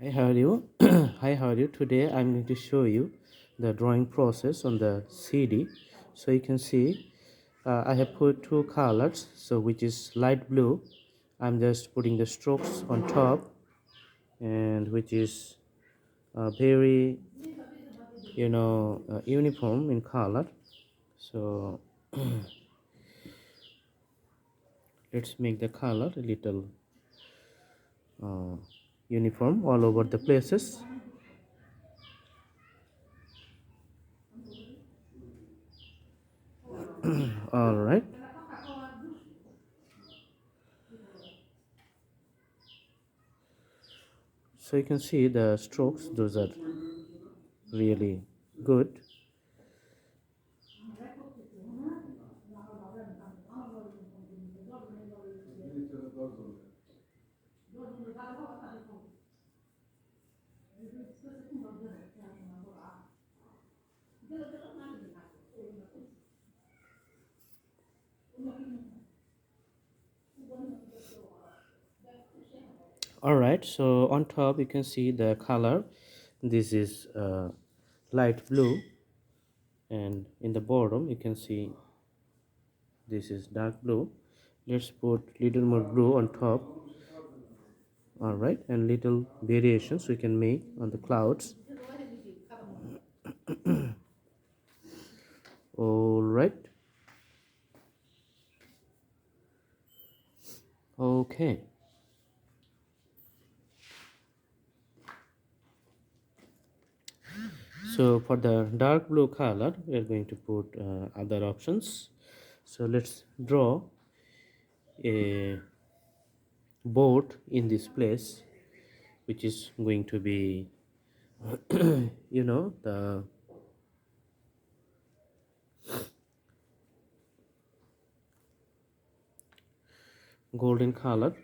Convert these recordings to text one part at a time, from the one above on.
Hi, how are you? Hi, how are you? Today I'm going to show you the drawing process on the CD. So you can see I have put two colors, so which is light blue. I'm just putting the strokes on top, and which is very uniform in color. So let's make the color a little uh, uniform all over the places. All right. So you can see the strokes; those are really good. All right, so on top you can see the color. This is light blue, and in the bottom you can see this is dark blue. Let's put little more blue on top. All right, and little variations we can make on the clouds. All right. Okay, so for the dark blue color we are going to put other options. So let's draw a boat in this place, which is going to be the golden color.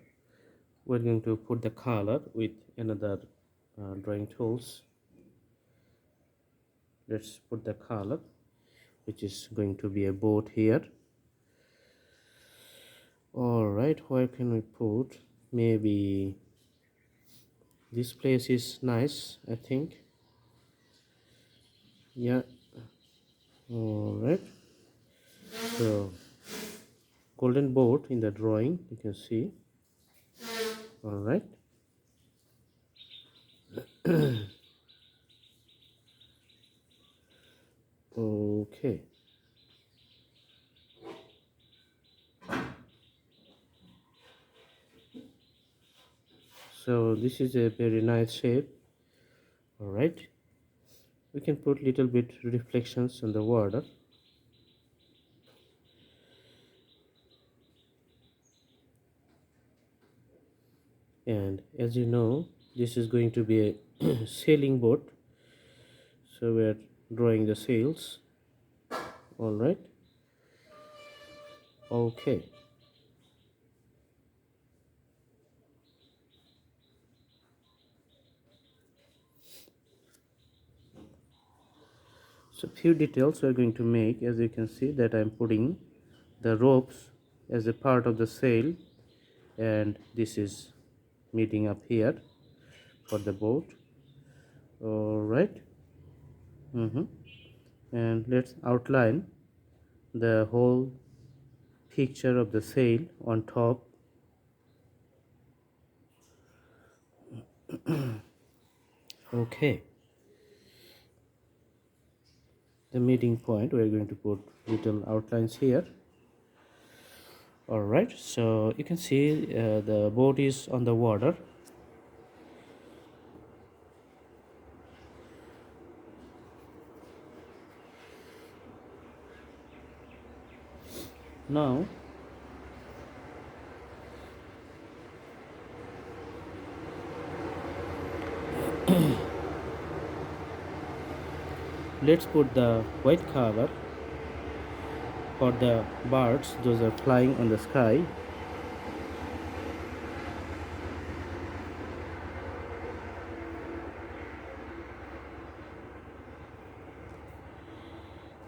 We're going to put the color with another drawing tools. Let's put the color, which is going to be a boat here. All right, where can we put? Maybe this place is nice, I think. Yeah. All right, so golden boat in the drawing you can see. All right. Okay, so this is a very nice shape. All right, we can put little bit reflections on the water. And as you know, this is going to be a sailing boat, so we are drawing the sails. All right. Okay, so few details we are going to make. As you can see that I'm putting the ropes as a part of the sail, and this is meeting up here for the boat. All right. And let's outline the whole picture of the sail on top. Okay, the meeting point, we're going to put little outlines here. All right, so you can see the boat is on the water. Now let's put the white color for the birds, those are flying on the sky.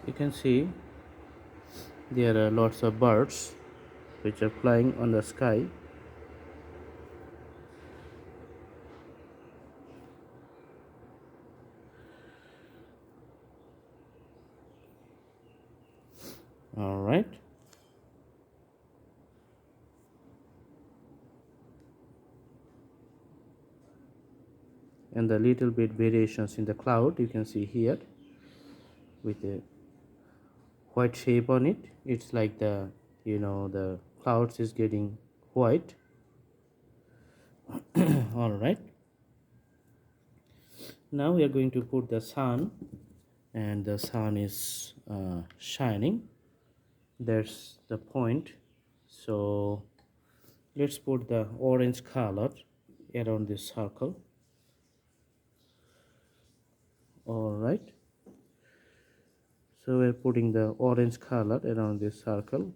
You can see there are lots of birds which are flying on the sky. All right. And the little bit variations in the cloud you can see here with a white shape on it. It's like the clouds is getting white. All right. Now we are going to put the sun, and the sun is shining. That's the point. So let's put the orange color around this circle. All right. So we're putting the orange color around this circle.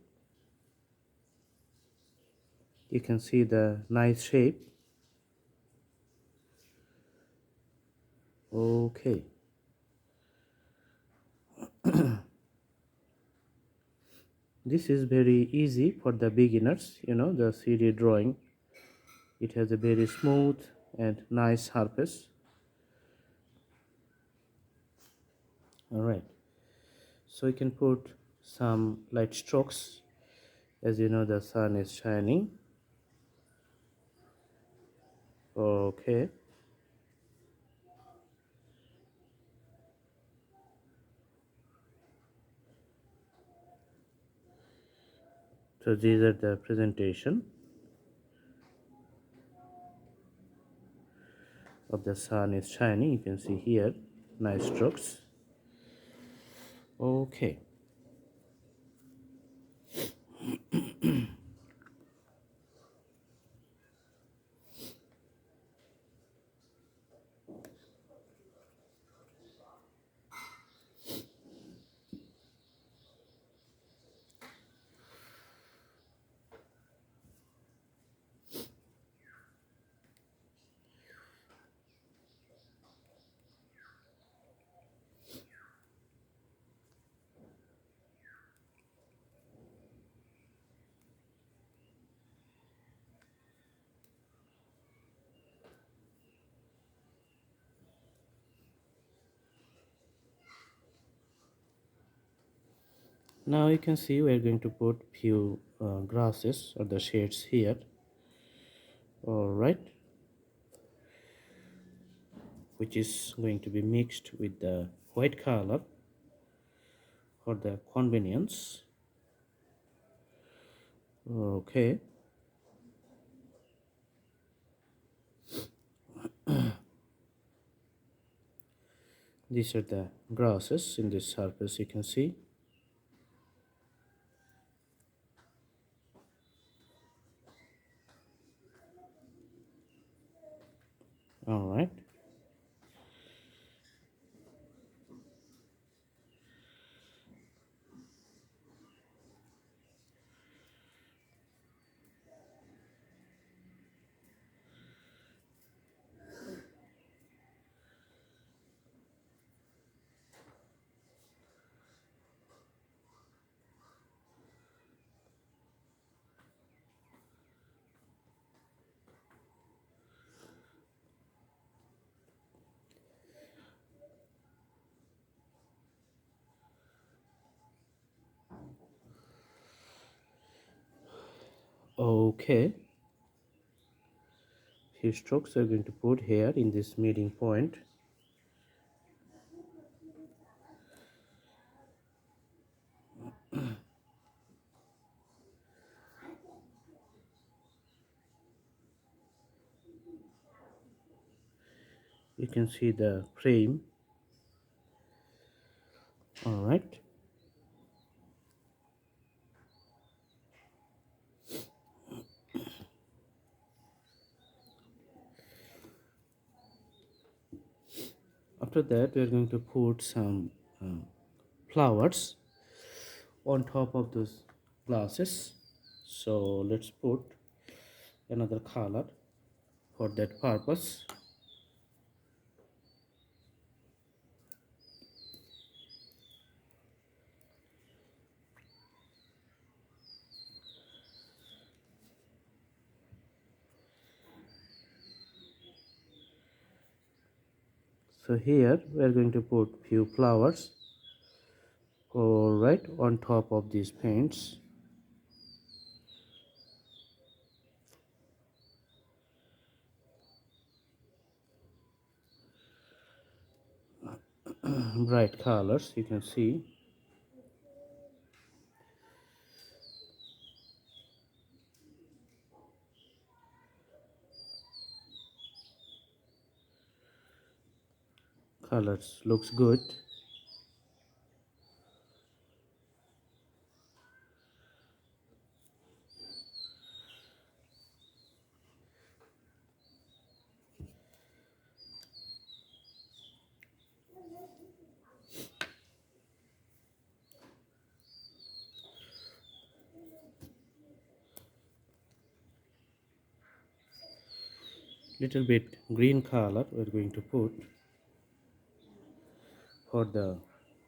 You can see the nice shape. Okay. This is very easy for the beginners, the 3D drawing. It has a very smooth and nice surface. All right. So you can put some light strokes. As you know, the sun is shining. Okay. So these are the presentation of the sun is shining. You can see here, nice strokes. Okay. Now you can see we're going to put few grasses or the shades here. All right. Which is going to be mixed with the white color for the convenience. Okay. These are the grasses in this surface you can see. All right. Okay. Few strokes are going to put here in this meeting point. You can see the frame. All right. After that, we are going to put some flowers on top of those glasses. So let's put another color for that purpose. So here we are going to put few flowers All right, on top of these paints, bright colors, you can see colors looks good. Little bit green color we're going to put for the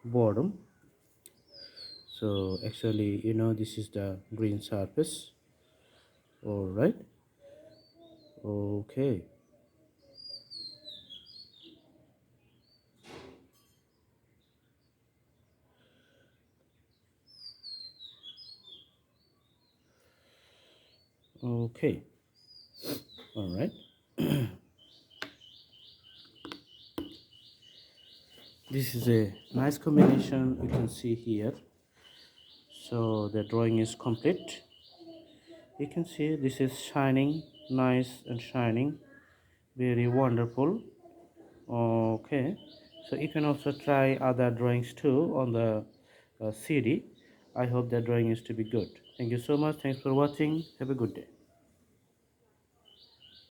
bottom. So actually, this is the green surface. All right. Okay. Okay. All right. This is a nice combination you can see here. So the drawing is complete. You can see this is shining, nice and shining, very wonderful. Okay, so you can also try other drawings too on the CD. I hope the drawing is to be good. Thank you so much. Thanks for watching. Have a good day.